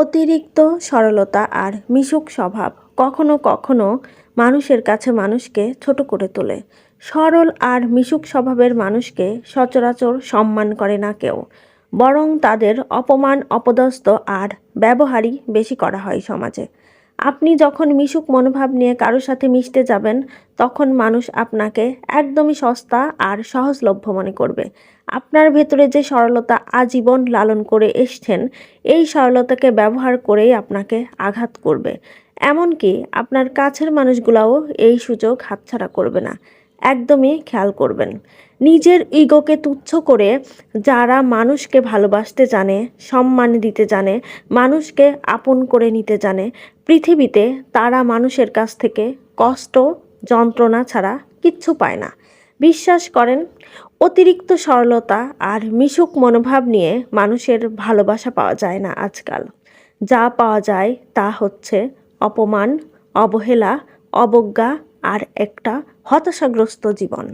অতিরিক্ত সরলতা আর মিশুক স্বভাব কখনো কখনো মানুষের কাছে মানুষকে ছোট করে তোলে। সরল আর মিশুক স্বভাবের মানুষকে সচরাচর সম্মান করে না কেউ, বরং তাদের অপমান, অপদস্থ আর ব্যবহারই বেশি করা হয় সমাজে। আপনি যখন মিশুক মনোভাব নিয়ে কারো সাথে মিশতে যাবেন, তখন মানুষ আপনাকে একদমই সস্তা আর সহজলভ্য মনে করবে। আপনার ভেতরে যে সরলতা আজীবন লালন করে এসছেন, এই সরলতাকে ব্যবহার করেই আপনাকে আঘাত করবে। এমনকি আপনার কাছের মানুষগুলাও এই সুযোগ হাতছাড়া করবে না। একদমই খেয়াল করবেন। নিজের ইগোকে তুচ্ছ করে যারা মানুষকে ভালোবাসতে জানে, সম্মান দিতে জানে, মানুষকে আপন করে নিতে জানে, পৃথিবীতে তারা মানুষের কাছ থেকে কষ্ট, যন্ত্রণা ছাড়া কিচ্ছু পায় না। বিশ্বাস করেন, অতিরিক্ত সরলতা আর মিশুক মনোভাব নিয়ে মানুষের ভালোবাসা পাওয়া যায় না আজকাল। যা পাওয়া যায় তা হচ্ছে অপমান, অবহেলা, অবজ্ঞা আর একটা হতাশাগ্রস্ত জীবন।